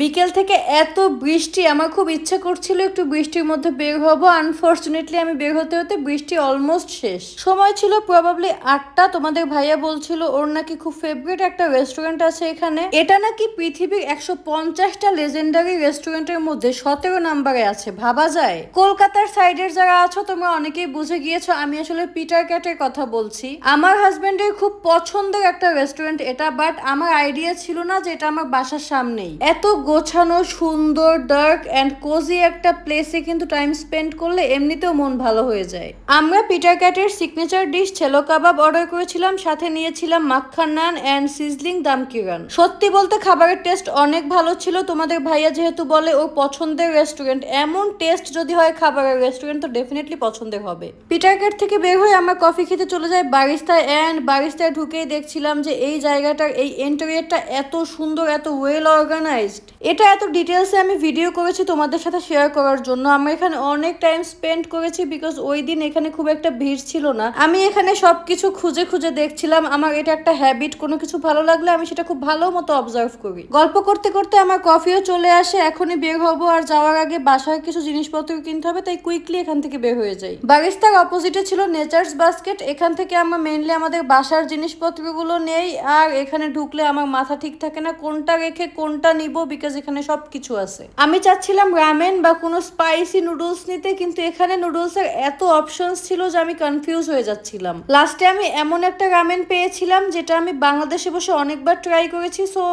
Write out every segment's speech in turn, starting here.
বিকেল থেকে এত বৃষ্টি, আমার খুব ইচ্ছা করছিল একটু বৃষ্টির মধ্যে বের হব। আনফর্চুনেটলি আমি বের হতে হতে বৃষ্টি অলমোস্ট শেষ। সময় ছিল প্রবাবলি 8টা। তোমাদের ভাইয়া বলছিল ওর নাকি খুব ফেভারিট একটা রেস্টুরেন্ট আছে এখানে, এটা নাকি পৃথিবীর 150টা লেজেন্ডারি রেস্টুরেন্টের মধ্যে 17 নম্বরে আছে। ভাবা যায়। কলকাতার সাইডের যারা আছো তোমরা অনেকেই বুঝে গিয়েছো আমি আসলে পিটার ক্যাটের কথা বলছি। আমার হাজবেন্ডের খুব পছন্দের একটা রেস্টুরেন্ট এটা, বাট আমার আইডিয়া ছিল না যে এটা আমার বাসার সামনেই। এত গোছানো, সুন্দর, ডার্ক অ্যান্ড কোজি একটা প্লেসে কিন্তু টাইম স্পেন্ড করলে এমনিতেও মন ভালো হয়ে যায়। আমরা পিটার ক্যাটের সিগনেচার ডিশ ছেলো কাবাব অর্ডার করেছিলাম, সাথে নিয়েছিলাম মাক্খান নান অ্যান্ড সিজলিং দাম কিরান। সত্যি বলতে খাবারের টেস্ট অনেক ভালো ছিল। তোমাদের ভাইয়া যেহেতু বলে ওর পছন্দের রেস্টুরেন্ট, এমন টেস্ট যদি হয় খাবারের রেস্টুরেন্ট তো ডেফিনেটলি পছন্দের হবে। পিটার ক্যাট থেকে বের হয়ে আমরা কফি খেতে চলে যাই বারিস্তায়, অ্যান্ড বারিস্তায় ঢুকেই দেখছিলাম যে এই জায়গাটার এই ইন্টেরিয়রটা এত সুন্দর, এত ওয়েল অর্গানাইজড। এটা এত ডিটেলসে আমি ভিডিও করেছি তোমাদের সাথে শেয়ার করার জন্য। আমরা এখানে অনেক টাইম স্পেন্ড করেছি বিকজ ওই দিন এখানে খুব একটা ভিড় ছিল না। আমি এখানে সবকিছু খুঁজে খুঁজে দেখছিলাম। আমার এটা একটা হ্যাবিট, কোনো কিছু ভালো লাগলে আমি সেটা খুব ভালো মতো অবজার্ভ করি। গল্প করতে করতে আমার কফিও চলে আসে। এখনই বের হবো, আর যাওয়ার আগে বাসায় কিছু জিনিসপত্র কিনতে হবে, তাই কুইকলি এখান থেকে বের হয়ে যাই। বারিস্তার অপোজিটে ছিল নেচার্স বাস্কেট। এখান থেকে আমরা মেইনলি আমাদের বাসার জিনিসপত্রগুলো নেই, আর এখানে ঢুকলে আমার মাথা ঠিক থাকে না কোনটা রেখে কোনটা নিব, বিকজ এখানে সবকিছু আছে। আমি চাচ্ছিলাম রামেন বা কোনো স্পাইসি নুডলস নিতে, কিন্তু এখানে নুডলস এর এত অপশনস ছিল যে আমি কনফিউজ হয়ে যাচ্ছিলাম। লাস্টে আমি এমন একটা রামেন পেয়েছিলাম যেটা আমি বাংলাদেশে বসে অনেকবার ট্রাই করেছি, সো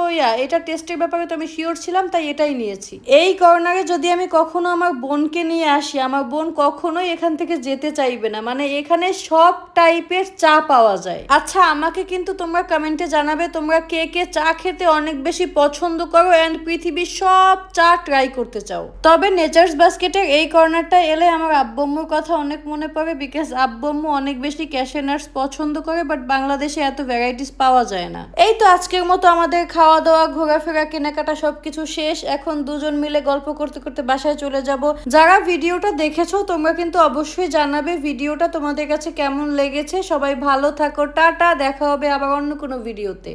এটা টেস্টের ব্যাপারে তো আমি শিওর ছিলাম, তাই এটাই নিয়েছি। এই কর্নারে যদি আমি কখনো আমার বোনকে নিয়ে আসি, আমার বোন কখনোই এখান থেকে যেতে চাইবে না। মানে এখানে সব টাইপের চা পাওয়া যায়। আচ্ছা, আমাকে কিন্তু তোমরা কমেন্টে জানাবে তোমরা কে কে চা খেতে অনেক বেশি পছন্দ করো অ্যান্ড পৃথিবীর সব চা ট্রাই করতে চাও। তবে নেচার্স বাস্কেটের এই কর্নারটা এলে আমার আব্বুম্মুর কথা অনেক মনে পড়ে, বিকজ আব্বুম্মু অনেক বেশি ক্যাশে নাটস পছন্দ করে, বাট বাংলাদেশে এত ভ্যারাইটিস পাওয়া যায় না। এই তো আজকের মতো আমাদের খাওয়া দাওয়া, ঘোরাফেরা, কেনাকাটা সবকিছু শেষ। এখন দুজন মিলে গল্প করতে করতে বাসায় চলে যাব। যারা ভিডিওটা দেখেছো তোমরা কিন্তু অবশ্যই জানাবে ভিডিওটা তোমাদের কাছে কেমন লেগেছে। সবাই ভালো থাকো, টাটা, দেখা হবে আবার অন্য কোনো ভিডিওতে।